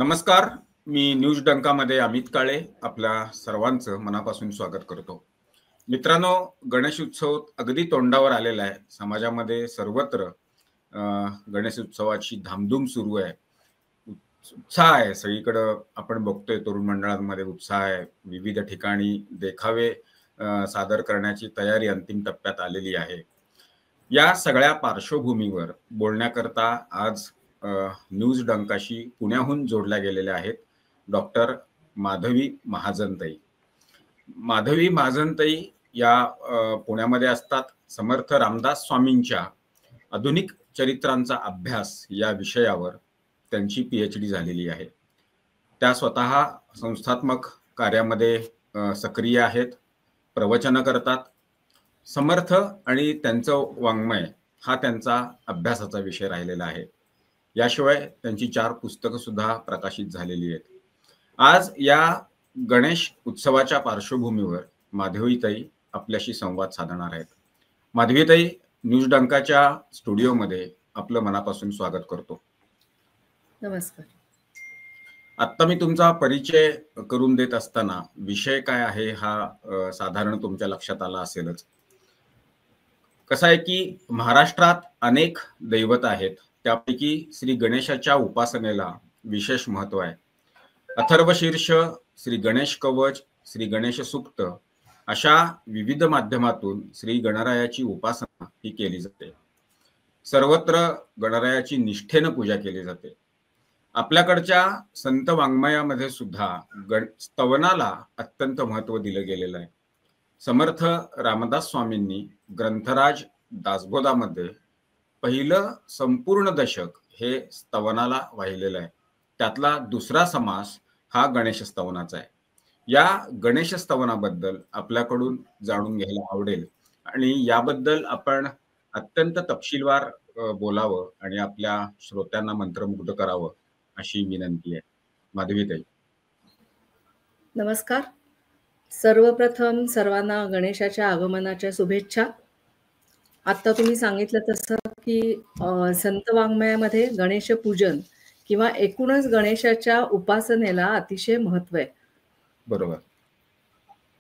नमस्कार. मी न्यूज डंकामध्ये अमित काळे आपल्या सर्वांचं मनापासून स्वागत करतो. मित्रांनो, गणेश उत्सव अगदी तोंडावर आलेला आहे. समाजामध्ये सर्वत्र गणेश उत्सवाची धामधूम सुरू आहे. उत्साह आहे सगळीकडे. आपण बघतोय तरुण मंडळांमध्ये उत्साह आहे. विविध ठिकाणी देखावे सादर करण्याची तयारी अंतिम टप्प्यात आलेली आहे. या सगळ्या पार्श्वभूमीवर बोलण्याकरता आज न्यूज डंकाशी पुण्याहून जोडल्या गेलेल्या आहेत डॉक्टर माधवी महाजनताई. माधवी महाजनताई या पुण्यामध्ये असतात. समर्थ रामदास स्वामींच्या आधुनिक चरित्रांचा अभ्यास या विषयावर त्यांची PhD झालेली आहे. त्या स्वतः संस्थात्मक कार्यामध्ये सक्रिय आहेत, प्रवचन करतात. समर्थ आणि त्यांचं वाङ्मय हा त्यांचा अभ्यासाचा विषय राहिलेला आहे. याशिवाय त्यांची 4 पुस्तकं सुद्धा प्रकाशित झालेली आहेत. आज या गणेश उत्सवाच्या पार्श्वभूमीवर माधवीताई आपल्याशी संवाद साधणार आहेत. माधवीताई, न्यूज डंकाच्या स्टुडिओमध्ये आपलं मनापासून स्वागत करतो. नमस्कार. आता मी तुमचा परिचय करून देत असताना विषय काय आहे हा साधारण तुमच्या लक्षात आला असेलच. कसं आहे की महाराष्ट्रात अनेक दैवत आहेत. त्यापैकी श्री गणेशाच्या उपासनेला विशेष महत्व आहे. अथर्वशीर्ष, श्री गणेश कवच, श्री गणेश सूक्त अशा विविध माध्यमातून श्री गणरायाची उपासना ही केली जाते. सर्वत्र गणरायाची निष्ठेनं पूजा केली जाते. आपल्याकडच्या संत वाङ्मयामध्ये सुद्धा स्तवनाला अत्यंत महत्व दिलं गेलेलं आहे. समर्थ रामदास स्वामींनी ग्रंथराज दासबोधामध्ये पहिलं संपूर्ण दशक हे स्तवनाला वाहिलेलं आहे. त्यातला दुसरा समास हा गणेश स्तवनाचा आहे. या गणेश स्तवनाबद्दल आपल्याकडून जाणून घ्यायला आवडेल आणि याबद्दल आपण अत्यंत तपशीलवार बोलावं आणि आपल्या श्रोत्यांना मंत्रमुग्ध करावं अशी विनंती आहे. माधवीताई. नमस्कार. सर्वप्रथम सर्वांना गणेशाच्या आगमनाच्या शुभेच्छा. आता तुम्ही सांगितलं तसं की संत वाङ्मयामध्ये गणेश पूजन किंवा एकूणच गणेशाच्या उपासनेला अतिशय महत्व आहे. बरोबर.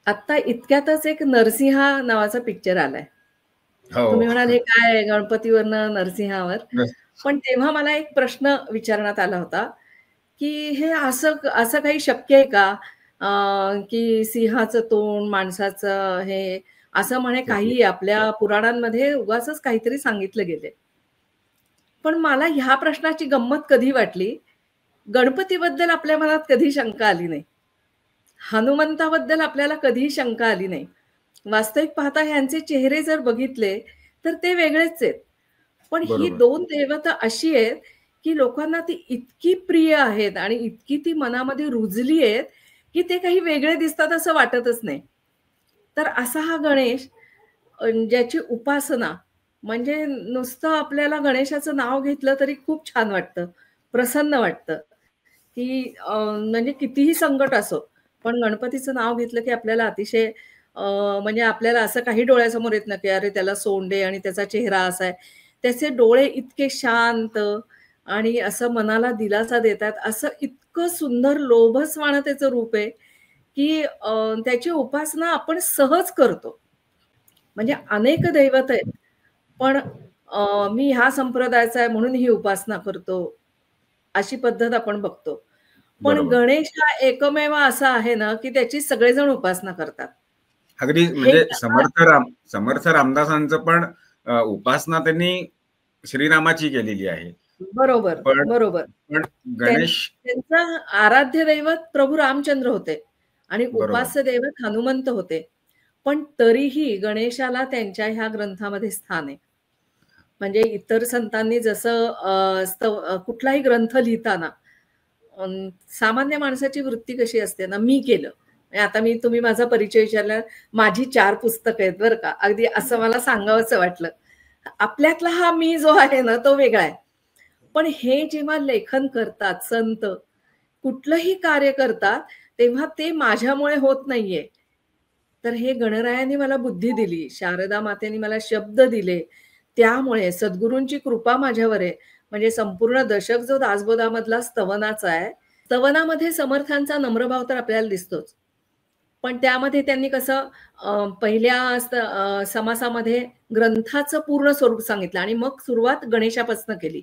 आता इतक्यातच एक नरसिंहा नावाचा पिक्चर आलाय. तुम्ही म्हणाल हे काय गणपतीवरनं नरसिंहावर. पण तेव्हा मला एक प्रश्न विचारण्यात आला होता की हे असं काही शक्य आहे का की सिंहाचं तोंड, माणसाचं हे असं म्हणे काही आपल्या पुराणांमध्ये उगाचच काहीतरी सांगितलं गेले. पण मला ह्या प्रश्नाची गंमत कधी वाटली, गणपतीबद्दल आपल्या मनात कधी शंका आली नाही. हनुमंताबद्दल आपल्याला कधी शंका आली नाही. वास्तविक पाहता ह्यांचे चेहरे जर बघितले तर ते वेगळेच आहेत. पण ही 2 दैवतं अशी आहेत की लोकांना ती इतकी प्रिय आहेत आणि इतकी ती मनामध्ये रुजली आहेत की ते काही वेगळे दिसतात असं वाटतच नाही. तर असा हा गणेश ज्याची उपासना म्हणजे नुसतं आपल्याला गणेशाचं नाव घेतलं तरी खूप छान वाटतं, प्रसन्न वाटतं की म्हणजे कितीही संकट असो पण गणपतीचं नाव घेतलं की आपल्याला अतिशय म्हणजे आपल्याला असं काही डोळ्यासमोर येत नाही की अरे त्याला सोंडे आणि त्याचा चेहरा असा आहे. त्याचे डोळे इतके शांत आणि असं मनाला दिलासा देतात. असं इतकं सुंदर लोभसवाणं त्याचं रूप आहे की त्याची उपासना आपण सहज करतो. म्हणजे अनेक दैवत आहेत पण मी ह्या संप्रदायाचा आहे म्हणून ही उपासना करतो अशी पद्धत आपण बघतो. पण गणेश हा एकमेव असा आहे ना की त्याची सगळेजण उपासना करतात. अगदी म्हणजे समर्थ रामदासांचं पण उपासना त्यांनी श्रीरामाची केलेली आहे. बरोबर बरोबर. पण गणेश त्यांचं आराध्य दैवत प्रभू रामचंद्र होते आणि उपास्य दैवत हनुमंत होते. पण तरीही गणेशाला त्यांच्या ह्या ग्रंथामध्ये स्थान आहे. म्हणजे इतर संतांनी जसं कुठलाही ग्रंथ लिहिताना सामान्य माणसाची वृत्ती कशी असते ना, मी केलं. आता तुम्ही माझा परिचय विचारला, माझी 4 पुस्तकं आहेत बरं का. अगदी असं मला सांगावंसं वाटलं. आपल्यातला हा मी जो आहे ना तो वेगळा आहे. पण हे जेव्हा लेखन करतात संत, कुठलंही कार्य करतात तेव्हा ते माझ्यामुळे होत नाहीये. तर हे गणरायाने मला बुद्धी दिली, शारदा मातेने मला शब्द दिले, त्यामुळे सद्गुरूंची कृपा माझ्यावर आहे. म्हणजे संपूर्ण दशक जो दासबोधामधला स्तवनाचा आहे स्तवनामध्ये समर्थांचा नम्रभाव तर आपल्याला दिसतोच, पण त्यामध्ये त्यांनी कसं पहिल्या समासामध्ये ग्रंथाचं पूर्ण स्वरूप सांगितलं आणि मग सुरुवात गणेशापासून केली.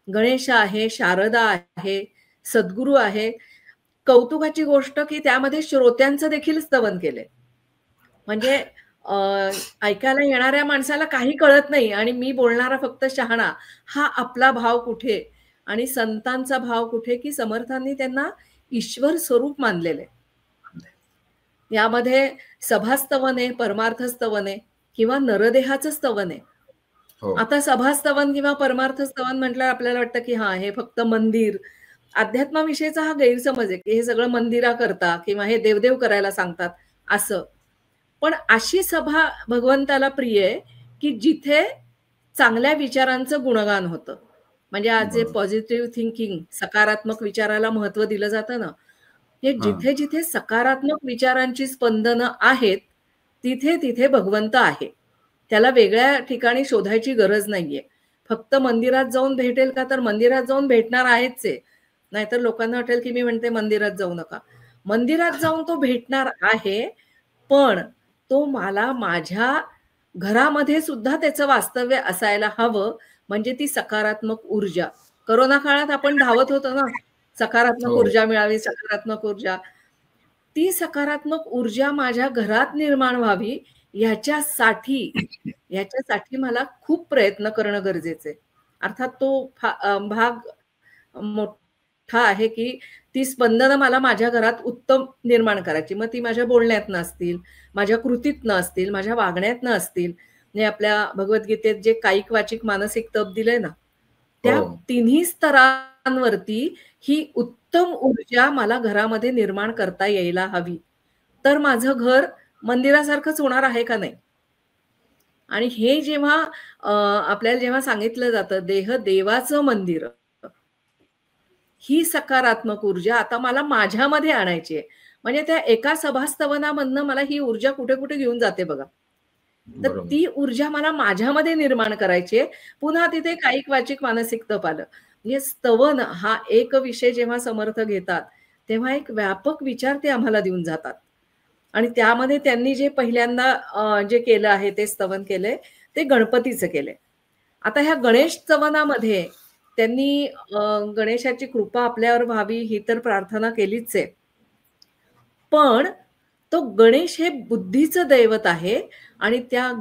गणेश आहे, शारदा आहे, सद्गुरू आहे. कौतुकाची गोष्ट की त्यामध्ये श्रोत्यांचं देखील स्तवन केलंय. म्हणजे ऐकायला येणाऱ्या माणसाला काही कळत नाही आणि मी बोलणारा फक्त शहाणा, हा आपला भाव कुठे आणि संतांचा भाव कुठे, की समर्थांनी त्यांना ईश्वर स्वरूप मानलेले. यामध्ये सभास्तवन आहे, परमार्थस्तवन आहे किंवा नरदेहाचं स्तवन आहे. आता सभास्तवन किंवा परमार्थस्तवन म्हटल्यावर आपल्याला वाटतं की हा हे फक्त मंदिर, अध्यात्माविषयीचा हा गैरसमज आहे की हे सगळं मंदिरा करता किंवा हे देवदेव करायला सांगतात असं. पण अशी सभा भगवंताला प्रिय आहे की जिथे चांगल्या विचारांचं गुणगान होतं. म्हणजे आज जे पॉझिटिव्ह थिंकिंग, सकारात्मक विचाराला महत्व दिलं जातं ना, हे जिथे जिथे सकारात्मक विचारांची स्पंदनं आहेत तिथे तिथे भगवंत आहे. त्याला वेगळ्या ठिकाणी शोधायची गरज नाहीये. फक्त मंदिरात जाऊन भेटेल का, तर मंदिरात जाऊन भेटणार आहेच आहे. नाहीतर लोकांना वाटेल की मी म्हणते मंदिरात जाऊ नका. मंदिरात जाऊन तो भेटणार आहे, पण तो मला माझ्या घरामध्ये सुद्धा त्याचं वास्तव्य असायला हवं. म्हणजे ती सकारात्मक ऊर्जा. करोना काळात आपण धावत होतो ना, सकारात्मक ऊर्जा मिळावी, सकारात्मक ऊर्जा. ती सकारात्मक ऊर्जा माझ्या घरात निर्माण व्हावी ह्याच्यासाठी मला खूप प्रयत्न करणं गरजेचं आहे. अर्थात तो भाग मोठा आहे की ती स्पंदनं मला माझ्या घरात उत्तम निर्माण करायची. मग ती माझ्या बोलण्यातनं असतील, माझ्या कृतीतनं असतील, माझ्या वागण्यातनं असतील. म्हणजे आपल्या भगवद्गीतेत जे कायिक, वाचिक, मानसिक तप दिलंय ना, त्या तिन्ही स्तरांवरती ही उत्तम ऊर्जा मला घरामध्ये निर्माण करता यायला हवी. तर माझं घर मंदिरासारखंच होणार आहे का नाही. आणि हे जेव्हा आपल्याला जेव्हा सांगितलं जातं देह देवाचं मंदिर, ही सकारात्मक ऊर्जा आता मला माझ्यामध्ये आणायची आहे. म्हणजे त्या एका सभास्तवनामधनं मला ही ऊर्जा कुठे कुठे घेऊन जाते बघा. तर ती ऊर्जा मला माझ्यामध्ये निर्माण करायची आहे. पुन्हा तिथे कायिक, वाचिक, मानसिक तप आलं. म्हणजे स्तवन हा एक विषय जेव्हा समर्थ घेतात तेव्हा एक व्यापक विचार ते आम्हाला देऊन जातात. आणि त्यामध्ये त्यांनी जे पहिल्यांदा जे केलं आहे ते स्तवन केलंय ते गणपतीचं केलंय. आता ह्या गणेश स्तवनामध्ये त्यांनी गणेशाची कृपा आपल्यावर व्हावी ही तर प्रार्थना केलीच आहे. पण तो गणेश हे बुद्धीचं दैवत आहे आणि त्या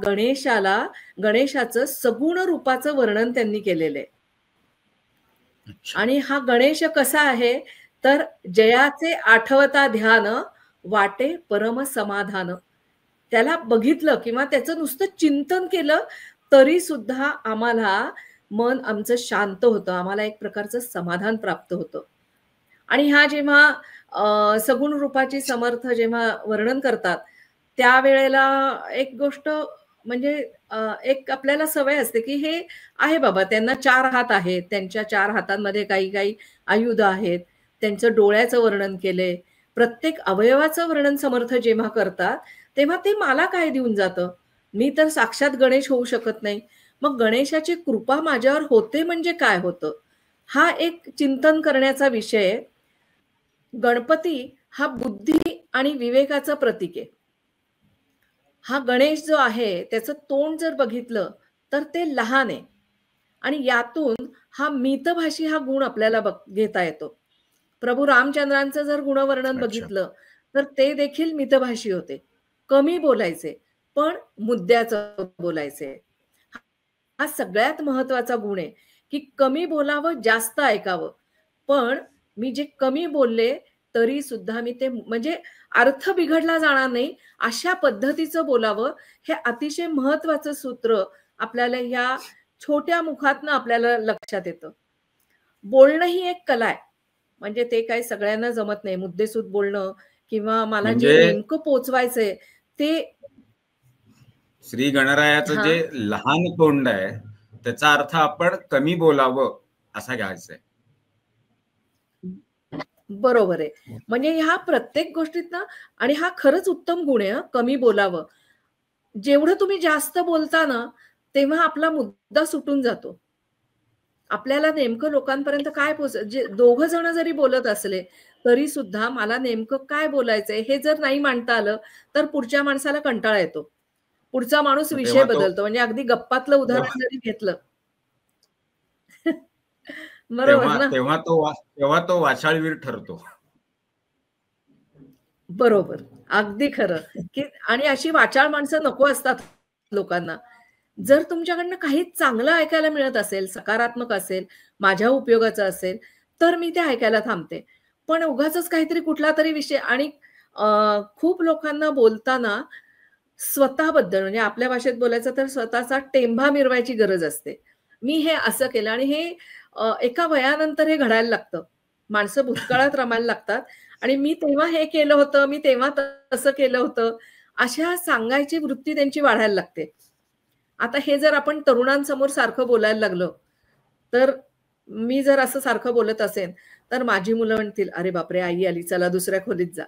गणेशाचं सगुण रूपाचं वर्णन त्यांनी केलेलं आहे. आणि हा गणेश कसा आहे तर जयाचे आठवता ध्यान वाटे परम समाधान. त्याला बघितलं किंवा त्याचं नुसतं चिंतन केलं तरी सुद्धा आम्हाला मन आमचं शांत होतं, आम्हाला एक प्रकारचं समाधान प्राप्त होतं. आणि ह्या जेव्हा सगुण रूपाची समर्थ जेव्हा वर्णन करतात त्यावेळेला एक गोष्ट म्हणजे एक आपल्याला सवय असते की हे आहे बाबा, त्यांना 4 हात आहेत, त्यांच्या 4 हातांमध्ये काही काही आयुध आहेत, त्यांचं डोळ्याचं वर्णन केलंय, प्रत्येक अवयवाचं वर्णन समर्थ जेव्हा करतात तेव्हा ते मला काय देऊन जातं. मी तर साक्षात गणेश होऊ शकत नाही, मग गणेशाची कृपा माझ्यावर होते म्हणजे काय होतं, हा एक चिंतन करण्याचा विषय आहे. गणपती हा बुद्धी आणि विवेकाचं प्रतीक आहे. हा गणेश जो आहे त्याचं तोंड जर बघितलं तर ते लहान आहे आणि यातून हा मितभाषी हा गुण आपल्याला घेता येतो. प्रभू रामचंद्रांचं जर गुणवर्णन बघितलं तर ते देखील मितभाषी होते, कमी बोलायचे पण मुद्द्याचं बोलायचे. हा सगळ्यात महत्वाचा गुण आहे की कमी बोलावं, जास्त ऐकावं. पण मी जे कमी बोलले तरी सुद्धा मी ते म्हणजे अर्थ बिघडला जाणार नाही अशा पद्धतीचं बोलावं. हे अतिशय महत्वाचं सूत्र आपल्याला ह्या छोट्या मुखातनं आपल्याला लक्षात येतं. बोलणं ही एक कला आहे. म्हणजे ते काही सगळ्यांना जमत नाही. मुद्देसूद बोलणं किंवा मला जे नेमकं पोचवायचंय ते. श्री गणरायाचं जे लहान तोंड आहे त्याचा अर्थ आपण कमी बोलावं असा घ्यायचा आहे. बरोबर आहे. म्हणजे ह्या प्रत्येक गोष्टीत ना, आणि हा खरंच उत्तम गुण आहे, कमी बोलावं. जेवढं तुम्ही जास्त बोलता ना तेव्हा आपला मुद्दा सुटून जातो. आपल्याला नेमकं लोकांपर्यंत काय जे दोघं जण जरी बोलत असले तरी सुद्धा मला नेमकं काय बोलायचंय हे जर नाही मांडता आलं तर पुढच्या माणसाला कंटाळा येतो. पुढचा माणूस विषय बदलतो. म्हणजे अगदी गप्पातलं उदाहरण जरी घेतलं बरोबर ना? तेव्हा तो वाचाळवीर ठरतो. बरोबर, अगदी खरं की आणि अशी वाचाळ माणसं नको असतात लोकांना. जर तुमच्याकडनं काही चांगलं ऐकायला मिळत असेल, सकारात्मक असेल, माझ्या उपयोगाचं असेल, तर मी ते ऐकायला थांबते. पण उगाचच काहीतरी कुठला तरी विषय आणि खूप लोकांना बोलताना स्वतःबद्दल म्हणजे आपल्या भाषेत बोलायचं तर स्वतःचा टेंभा मिरवायची गरज असते. मी हे असं केलं आणि हे एका वयानंतर हे घडायला लागतं. माणसं भूतकाळात रमायला लागतात आणि मी तेव्हा हे केलं होतं, मी तेव्हा तसं केलं होतं, अशा सांगायची वृत्ती त्यांची वाढायला लागते. आता हे जर आपण तरुणांसमोर सारखं बोलायला लागलो, तर मी जर असं सारखं बोलत असेन, तर माझी मुलं म्हणतील, "अरे बापरे! आई आली, चला दुसऱ्या खोलीत जा."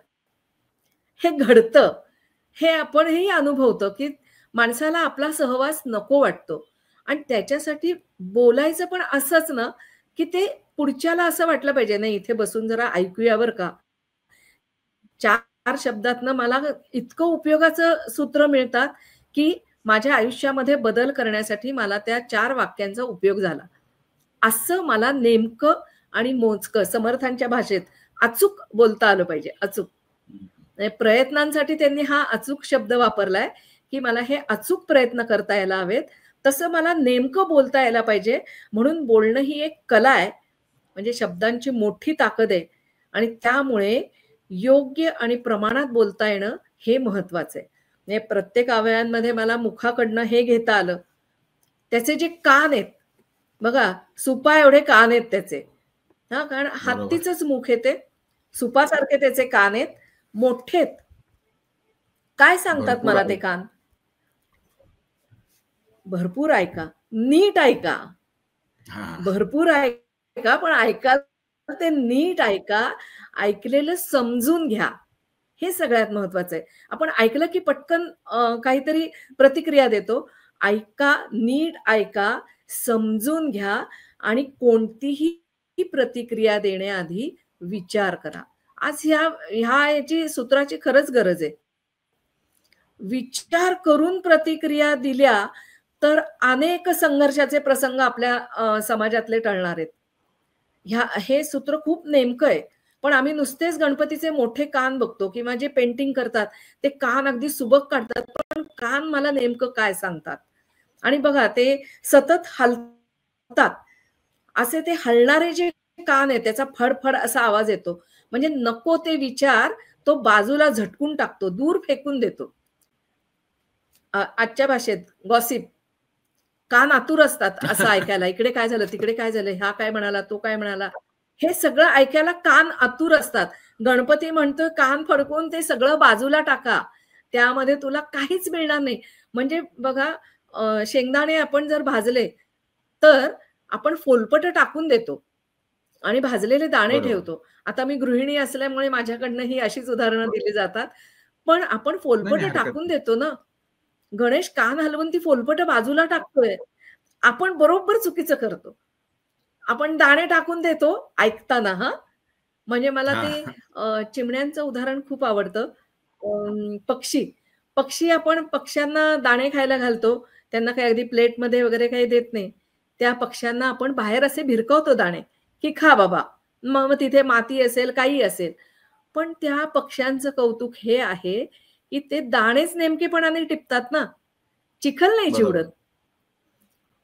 हे घडतं. हे आपणही अनुभवतो, की माणसाला आपला सहवास नको वाटतो आणि त्याच्यासाठी बोलायचं पण असंच ना, की ते पुढच्याला असं वाटलं पाहिजे, नाही इथे बसून जरा ऐकूया बरं का. 4 शब्दातनं मला इतकं उपयोगाचं सूत्र मिळतात, की माझ्या आयुष्यामध्ये बदल करण्यासाठी मला त्या 4 वाक्यांचा उपयोग झाला. असं मला नेमकं आणि मोजकं समर्थांच्या भाषेत अचूक बोलता आलं पाहिजे, अचूक. प्रयत्नांसाठी त्यांनी हा अचूक शब्द वापरलाय, की मला हे अचूक प्रयत्न करता यायला हवेत. तसं मला नेमकं बोलता यायला पाहिजे. म्हणून बोलणं ही एक कला आहे. म्हणजे शब्दांची मोठी ताकद आहे आणि त्यामुळे योग्य आणि प्रमाणात बोलता येणं हे महत्वाचं आहे. म्हणजे प्रत्येक अवयवांमध्ये मला मुखाकडनं हे घेता आलं. त्याचे जे कान आहेत, बघा सुपा एवढे कान आहेत त्याचे. हां, कारण हत्तीचंच मुख आहे ते. सुपासारखे त्याचे कान आहेत, मोठे आहेत. काय सांगतात मला ते कान? भरपूर ऐका, नीट ऐका. भरपूर ऐका, पण ऐका ते नीट ऐका, ऐकलेलं समजून घ्या. हे सगळ्यात महत्वाचं आहे. आपण ऐकलं की पटकन काहीतरी प्रतिक्रिया देतो. ऐका, नीट ऐका, समजून घ्या आणि कोणतीही प्रतिक्रिया देण्याआधी विचार करा. आज ह्या याची सूत्राची खरंच गरज आहे. विचार करून प्रतिक्रिया दिल्या तर अनेक संघर्षाचे प्रसंग आपल्या समाजातले टळणार आहेत. हे सूत्र खूप नेमकं आहे. पण आम्ही नुसतेच गणपतीचे मोठे कान बघतो किंवा जे पेंटिंग करतात ते कान अगदी सुबक काढतात, पण कान मला नेमकं काय सांगतात? आणि बघा ते सतत हलतात. असे ते हलणारे जे कान आहे त्याचा फडफड असा आवाज येतो. म्हणजे नको ते विचार तो बाजूला झटकून टाकतो, दूर फेकून देतो. आजच्या भाषेत गॉसिप. कान आतुर असतात असं ऐकायला. इकडे काय झालं, तिकडे काय झालं, हा काय म्हणाला, तो काय म्हणाला. हे सगळं ऐकायला कान आतुर असतात. गणपती म्हणतोय कान फडकून ते सगळं बाजूला टाका. त्यामध्ये तुला काहीच मिळणार नाही. म्हणजे बघा शेंगदाणे आपण जर भाजले तर आपण फोलपट टाकून देतो आणि भाजलेले दाणे ठेवतो. आता मी गृहिणी असल्यामुळे माझ्याकडनं ही अशीच उदाहरणं दिली जातात. पण आपण फोलपट टाकून देतो ना. गणेश कान हलवून ती फोलपट बाजूला टाकतोय. आपण बरोबर चुकीचं करतो. आपण दाणे टाकून देतो ऐकताना हां. म्हणजे मला ते चिमण्यांचं उदाहरण खूप आवडतं. पक्षी आपण पक्ष्यांना दाणे खायला घालतो. त्यांना काही अगदी प्लेटमध्ये वगैरे काही देत नाही. त्या पक्ष्यांना आपण बाहेर असे भिरकवतो दाणे, की खा बाबा. मग तिथे माती असेल, काही असेल. पण त्या पक्ष्यांचं कौतुक हे आहे, की ते दाणेच नेमकेपणाने टिपतात ना. चिखल नाही चिवडत.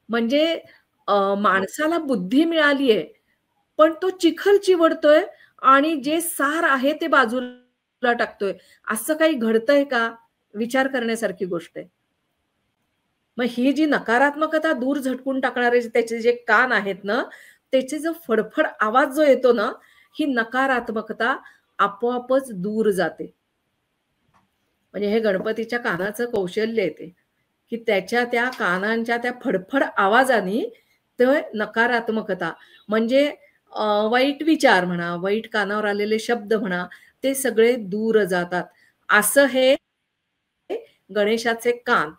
म्हणजे माणसाला बुद्धी मिळाली आहे, पण तो चिखल चिवडतोय आणि जे सार आहे ते बाजूला टाकतोय. असं काही घडतंय का? विचार करण्यासारखी गोष्ट आहे. मग ही जी नकारात्मकता दूर झटकून टाकणारे त्याचे जे कान आहेत ना, त्याचे जो फडफड आवाज जो येतो ना, ही नकारात्मकता आपोआपच दूर जाते. म्हणजे हे गणपतीच्या कानाचं कौशल्य आहे ते, की त्याच्या त्या कानांच्या त्या फडफड आवाजाने ते नकारात्मकता म्हणजे वाईट विचार म्हणा, वाईट कानावर आलेले शब्द म्हणा, ते सगळे दूर जातात. असं हे गणेशाचे कान.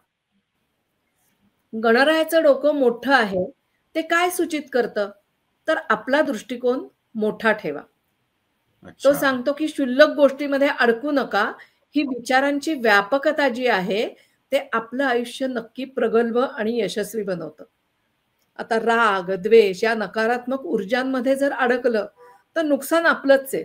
गणरायाचं डोकं मोठं आहे, ते काय सूचित करतं, तर आपला दृष्टिकोन मोठा ठेवा. तो सांगतो की क्षुल्लक गोष्टीमध्ये अडकू नका. ही विचारांची व्यापकता जी आहे ते आपलं आयुष्य नक्की प्रगल्भ आणि यशस्वी बनवतं. आता राग, द्वेष या नकारात्मक ऊर्जांमध्ये जर अडकलं तर नुकसान आपलंच आहे.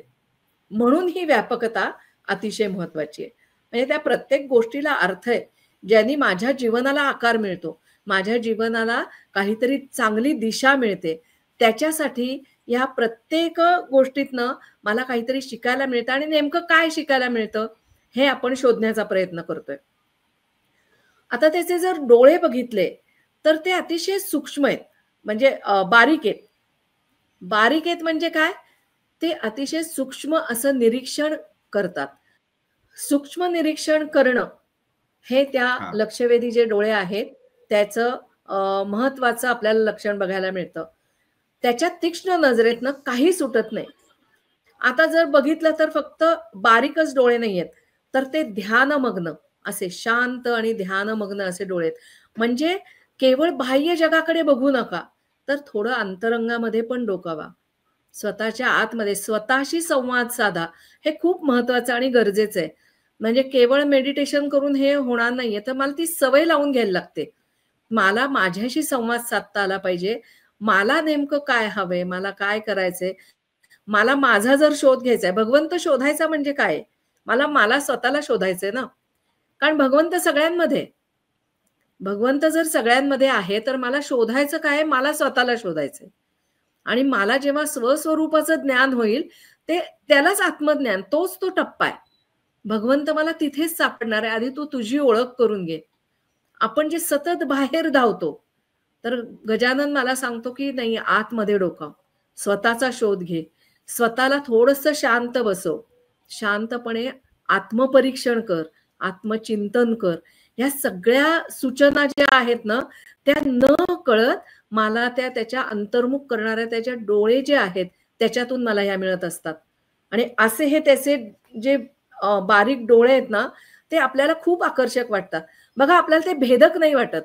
म्हणून ही व्यापकता अतिशय महत्वाची आहे. म्हणजे त्या प्रत्येक गोष्टीला अर्थ आहे. ज्यांनी माझ्या जीवनाला आकार मिळतो, माझ्या जीवनाला काहीतरी चांगली दिशा मिळते. त्याच्यासाठी या प्रत्येक गोष्टीतनं मला काहीतरी शिकायला मिळतं आणि नेमकं काय शिकायला मिळतं हे आपण शोधण्याचा प्रयत्न करतोय. आता त्याचे जर डोळे बघितले तर ते अतिशय सूक्ष्म आहेत, म्हणजे बारीक आहेत. बारीक आहेत म्हणजे काय, ते अतिशय सूक्ष्म असं निरीक्षण करतात. सूक्ष्म निरीक्षण करणं हे त्या लक्षवेधी जे डोळे आहेत त्याचं महत्वाचं आपल्याला लक्षण बघायला मिळतं. त्याच्या तीक्ष्ण नजरेतनं काही सुटत नाही. आता जर बघितलं तर फक्त बारीकच डोळे नाहीयेत, तर ते ध्यानमग्न असे शांत आणि ध्यानमग्न असे डोळे आहेत. म्हणजे केवळ बाह्य जगाकडे बघू नका, तर थोडं अंतरंगामध्ये पण डोकावा. स्वतःच्या आतमध्ये स्वतःशी संवाद साधा. हे खूप महत्वाचं आणि गरजेचं आहे. म्हणजे केवळ मेडिटेशन करून हे होणार नाहीये, तर मला ती सवय लावून घ्यायला लागते. मला माझ्याशी संवाद साधता आला पाहिजे. मला नेमकं काय हवंय, मला काय करायचंय, मला माझा जर शोध घ्यायचा आहे. भगवंत शोधायचा म्हणजे काय, मला स्वतःला शोधायचंय ना. कारण भगवंत सगळ्यांमध्ये, भगवंत जर सगळ्यांमध्ये आहे तर मला शोधायचं काय, मला स्वतःला शोधायचंय. आणि मला जेव्हा स्वस्वरूपाचं ज्ञान होईल ते त्यालाच आत्मज्ञान, तोच तो टप्पा आहे. भगवंत मला तिथेच सापडणार आहे. आधी तू तुझी ओळख करून घे. आपण जे सतत बाहेर धावतो, तर गजानन मला सांगतो की नाही, आतमध्ये डोकाव, स्वतःचा शोध घे, स्वतःला थोडंसं शांत बसव, शांतपणे आत्मपरीक्षण कर, आत्मचिंतन कर. या सगळ्या सूचना ज्या आहेत ना, त्या न कळत मला त्याच्या अंतर्मुख करणाऱ्या त्याच्या डोळे जे आहेत त्याच्यातून मला ह्या मिळत असतात. आणि असे हे त्याचे जे बारीक डोळे आहेत ना, ते आपल्याला खूप आकर्षक वाटतात. बघा, आपल्याला ते भेदक नाही वाटत.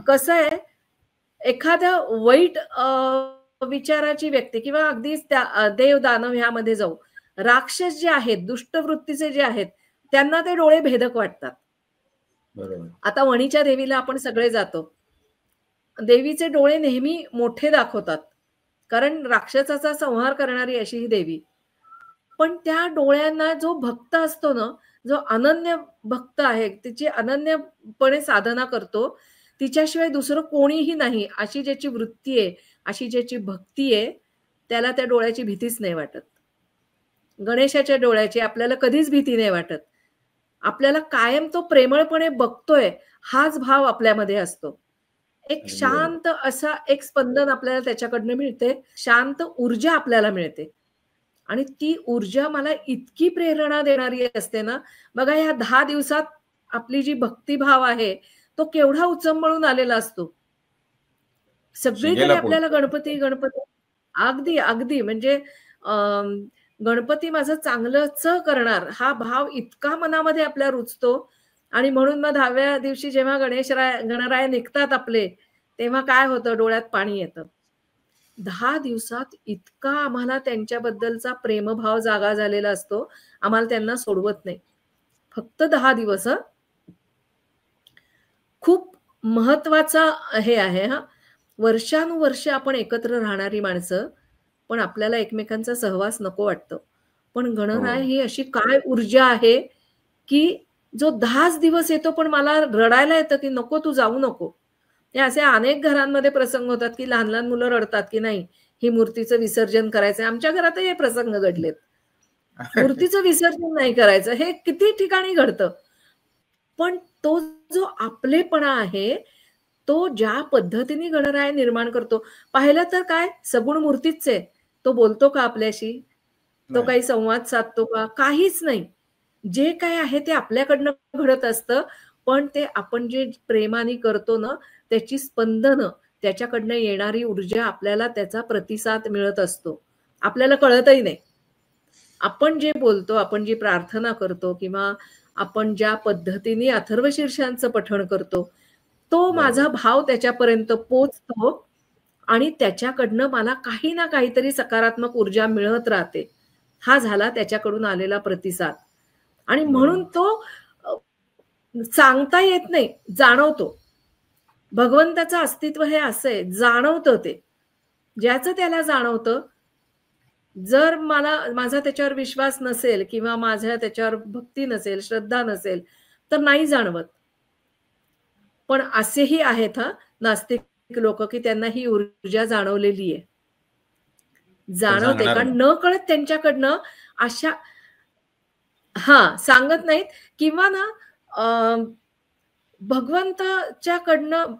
कसं आहे, एखाद्या वाईट विचाराची व्यक्ती किंवा अगदीच त्या देव दानव ह्यामध्ये जाऊ, राक्षस जे आहेत, दुष्ट वृत्तीचे जे आहेत, त्यांना ते डोळे भेदक वाटतात. आता वणीच्या देवीला आपण सगळे जातो, देवीचे डोळे नेहमी मोठे दाखवतात, कारण राक्षसाचा संहार करणारी अशी ही देवी. पण त्या डोळ्यांना जो भक्त असतो ना, जो अनन्य भक्त आहे, तिची अनन्यपणे साधना करतो, तिच्याशिवाय दुसरं कोणीही नाही अशी ज्याची वृत्ती आहे, अशी ज्याची भक्ती आहे, त्याला त्या डोळ्याची भीतीच नाही वाटत. गणेशाच्या डोळ्याची आपल्याला कधीच भीती नाही वाटत. आपल्याला कायम तो प्रेमळपणे बघतोय हाच भाव आपल्यामध्ये असतो. एक शांत असा एक स्पंदन आपल्याला त्याच्याकडनं मिळते, शांत ऊर्जा आपल्याला मिळते. आणि ती ऊर्जा मला इतकी प्रेरणा देणारी असते ना. बघा, ह्या 10 दिवसात आपली जी भक्तिभाव आहे तो केवढा उचंबळून आलेला असतो. सगळीकडे आपल्याला गणपती गणपती, अगदी अगदी, म्हणजे गणपती माझं चांगलंच करणार हा भाव इतका मनामध्ये आपल्या रुजतो. आणि म्हणून मग 10व्या दिवशी जेव्हा गणराय निघतात आपले, तेव्हा काय होतं, डोळ्यात पाणी येतं. 10 दिवसात इतका आम्हाला त्यांच्याबद्दलचा प्रेमभाव जागा झालेला असतो, आम्हाला त्यांना सोडवत नाही. फक्त 10 दिवस. खूप महत्वाचा हे आहे हा. वर्षानुवर्ष आपण एकत्र राहणारी माणसं, पण आपल्याला एकमेकांचा सहवास नको वाटतं. पण गणराय ही अशी काय ऊर्जा आहे की जो 10 दिवस येतो, पण मला रडायला येतं की नको, तू जाऊ नको. हे असे अनेक घरांमध्ये प्रसंग होतात की लहान लहान मुलं रडतात की नाही, ही मूर्तीचं विसर्जन करायचंय. आमच्या घरातही हे प्रसंग घडलेत. मूर्तीचं विसर्जन नाही करायचं, हे किती ठिकाणी घडतं. पण तो जो आपलेपणा आहे, तो ज्या पद्धतीने गणराय निर्माण करतो, पाहिलं तर काय सगुण मूर्तीच आहे. तो बोलतो का आपल्याशी, तो काही संवाद साधतो का, काहीच नाही. जे काय आहे ते आपल्याकडनं घडत असतं, पण ते आपण जे प्रेमाने करतो ना, त्याची स्पंदनं, त्याच्याकडनं येणारी ऊर्जा, आपल्याला त्याचा प्रतिसाद मिळत असतो. आपल्याला कळतही नाही. आपण जे बोलतो, आपण जी प्रार्थना करतो, किंवा आपण ज्या पद्धतीने अथर्वशीर्षांचं पठण करतो, तो माझा भाव त्याच्यापर्यंत पोचतो आणि त्याच्याकडनं मला काही ना काहीतरी सकारात्मक ऊर्जा मिळत राहते. हा झाला त्याच्याकडून आलेला प्रतिसाद. आणि म्हणून तो सांगता येत नाही, जाणवतो. भगवंताचं अस्तित्व हे असं आहे, जाणवतं ते. ज्याचं त्याला जाणवतं. जर माझा त्याच्यावर विश्वास नसेल किंवा माझ्या त्याच्यावर भक्ती नसेल, श्रद्धा नसेल, तर नाही जाणवत. पण असेही आहेत नास्तिक लोक की त्यांना ही ऊर्जा जाणवलेली आहे. जाणवते, कारण न कळत त्यांच्याकडनं अशा सांगत नाहीत किंवा ना भगवंताच्याकडनं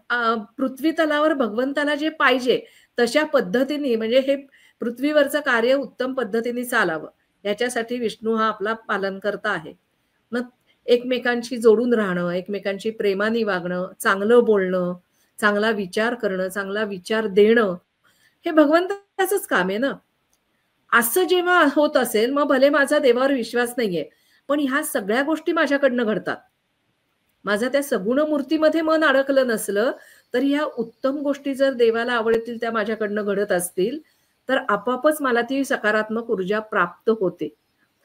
पृथ्वी तलावर भगवंताला जे पाहिजे तशा पद्धतीने, म्हणजे हे पृथ्वीवरचं कार्य उत्तम पद्धतीने चालावं याच्यासाठी विष्णू हा आपला पालनकर्ता आहे. मग एकमेकांशी जोडून राहणं, एकमेकांशी प्रेमाने वागणं, चांगलं बोलणं, चांगला विचार करणं, चांगला विचार देणं, हे भगवंताचंच काम आहे ना. असं जेव्हा होत असेल, मग भले माझा देवावर विश्वास नाहीये, पण ह्या सगळ्या गोष्टी माझ्याकडनं घडतात. माझा त्या सगुण मूर्तीमध्ये मन अडकलं नसलं तर ह्या उत्तम गोष्टी जर देवाला आवडतील, त्या माझ्याकडनं घडत असतील, तर आपोआपच मला ती सकारात्मक ऊर्जा प्राप्त होते.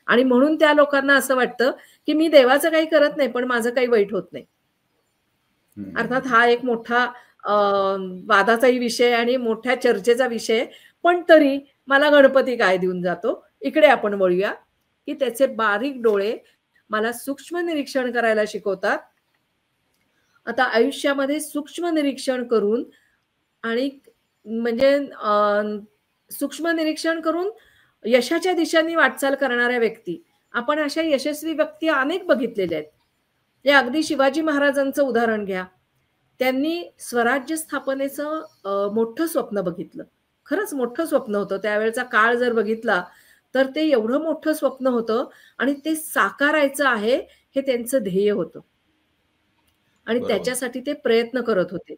आणि म्हणून त्या लोकांना असं वाटतं की मी देवाचं काही करत नाही, पण माझं काही वाईट होत नाही. अर्थात हा एक मोठा वादाचाही विषय आणि मोठ्या चर्चेचा विषय, पण तरी मला गणपती काय देऊन जातो, इकडे आपण वळूया. की त्याचे बारीक डोळे मला सूक्ष्म निरीक्षण करायला शिकवतात. आता आयुष्यामध्ये सूक्ष्म निरीक्षण करून आणि म्हणजे सूक्ष्म निरीक्षण करून यशाच्या दिशेने वाटचाल करणाऱ्या व्यक्ती, आपण अशा यशस्वी व्यक्ती अनेक बघितलेल्या आहेत. या अगदी शिवाजी महाराजांचं उदाहरण घ्या. त्यांनी स्वराज्य स्थापनेचं मोठं स्वप्न बघितलं. खरंच मोठं स्वप्न होतं. त्यावेळेचा काळ जर बघितला तर ते एवढं मोठं स्वप्न होतं आणि ते साकारायचं आहे हे त्यांचं ध्येय होतं. आणि त्याच्यासाठी ते प्रयत्न करत होते.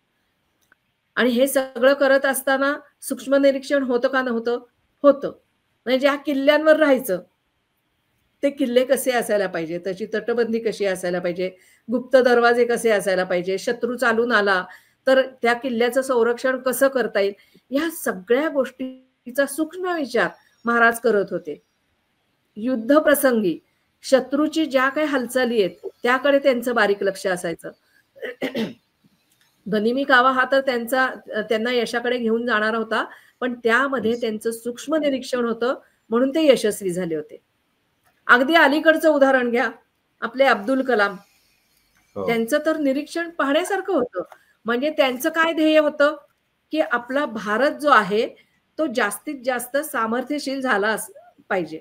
आणि हे सगळं करत असताना सूक्ष्म निरीक्षण होतं का नव्हतं? होतं. म्हणजे ज्या किल्ल्यांवर राहायचं, ते किल्ले कसे असायला पाहिजे, त्याची तटबंदी कशी असायला पाहिजे, गुप्त दरवाजे कसे असायला पाहिजे, शत्रू चालून आला तर त्या किल्ल्याचं संरक्षण कसं करता येईल, या सगळ्या गोष्टीचा सूक्ष्म विचार महाराज करत होते. युद्ध प्रसंगी शत्रूची ज्या काही हालचाली आहेत त्याकडे त्यांचं बारीक लक्ष असायचं. गनिमी कावा हा तर त्यांना यशाकडे घेऊन जाणारा होता, पण त्यामध्ये त्यांचं सूक्ष्म निरीक्षण होतं, म्हणून ते यशस्वी झाले होते. अगदी अलीकडचं उदाहरण घ्या, आपले अब्दुल कलाम. त्यांचं तर निरीक्षण पाहण्यासारखं होतं. म्हणजे त्यांचं काय ध्येय होतं की आपला भारत जो आहे तो जास्तीत जास्त सामर्थ्यशील झाला पाहिजे,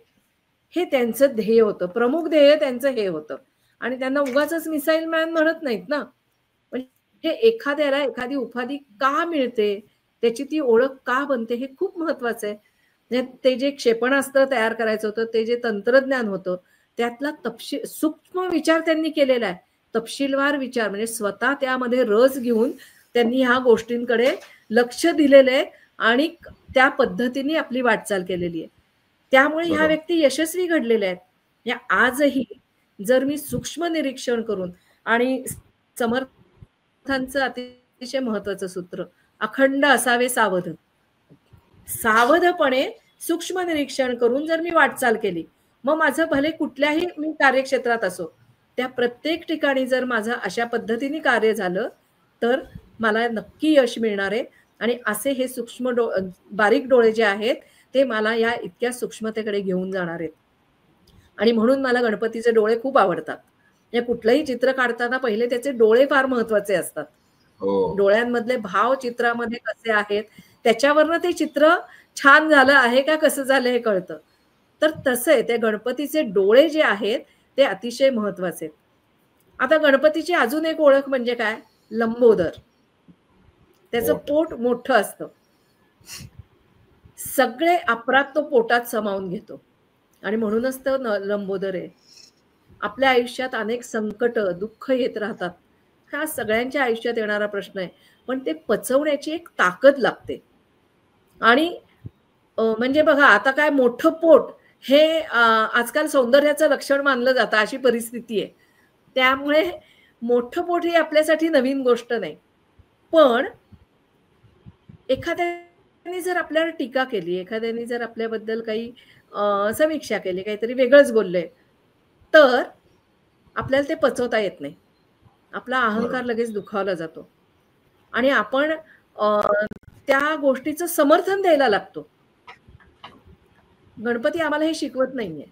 हे त्यांचं ध्येय होतं. प्रमुख ध्येय त्यांचं हे होतं. आणि त्यांना उगाचच मिसाईल मॅन म्हणत नाहीत ना. म्हणजे एखाद्याला एखादी उपाधी का मिळते, त्याची ती ओळख का बनते, हे खूप महत्वाचं आहे. ते जे क्षेपणास्त्र तयार करायचं होतं, ते जे तंत्रज्ञान होतं, त्यातला सूक्ष्म विचार त्यांनी केलेला आहे. तपशीलवार विचार, म्हणजे स्वतः त्यामध्ये रस घेऊन त्यांनी ह्या गोष्टींकडे लक्ष दिलेलं आहे आणि त्या पद्धतीने आपली वाटचाल केलेली आहे. त्यामुळे ह्या व्यक्ती यशस्वी घडलेल्या आहेत. या आजही जर मी सूक्ष्म निरीक्षण करून, आणि समर्थांचं अतिशय महत्वाचं सूत्र, अखंड असावे सावध. सावधपणे सूक्ष्म निरीक्षण करून जर मी वाटचाल केली, मग माझं भले कुठल्याही मी कार्यक्षेत्रात असो, त्या प्रत्येक ठिकाणी जर माझं अशा पद्धतीने कार्य झालं तर मला नक्की यश मिळणार आहे. आणि असे हे सूक्ष्म बारीक डोळे जे आहेत ते मला या इतक्या सूक्ष्मतेकडे घेऊन जाणार आहेत. आणि म्हणून मला गणपतीचे डोळे खूप आवडतात. या कुठलंही चित्र काढताना पहिले त्याचे डोळे फार महत्वाचे असतात. डोळ्यांमधले भाव चित्रामध्ये कसे आहेत त्याच्यावरनं ते चित्र छान झालं आहे का कसं झालं हे कळतं. तर तसं आहे, ते गणपतीचे डोळे जे आहेत ते अतिशय महत्वाचे. आता गणपतीची अजून एक ओळख म्हणजे काय, लंबोदर. त्याचं पोट मोठं असतं, सगळे अपराध तो पोटात समावून घेतो आणि म्हणूनच तो लंबोदर आहे. आपल्या आयुष्यात अनेक संकट दुःख येत राहतात. हा सगळ्यांच्या आयुष्यात येणारा प्रश्न आहे, पण ते पचवण्याची एक ताकद लागते. आणि म्हणजे बघा, आता काय मोठं पोट हे आजकाल सौंदर्याचं लक्षण मानलं जातं, अशी परिस्थिती आहे. त्यामुळे मोठं पोट ही आपल्यासाठी नवीन गोष्ट नाही. पण एखाद्या एखाद्याने जर आपल्यावर टीका केली, एखाद्याने जर आपल्याबद्दल काही समीक्षा केली, काहीतरी वेगळंच बोलले, तर आपल्याला ते पचवता येत नाही. आपला अहंकार लगेच दुखावला जातो आणि आपण त्या गोष्टीचं समर्थन द्यायला लागतो. गणपती आम्हाला हे शिकवत नाहीये.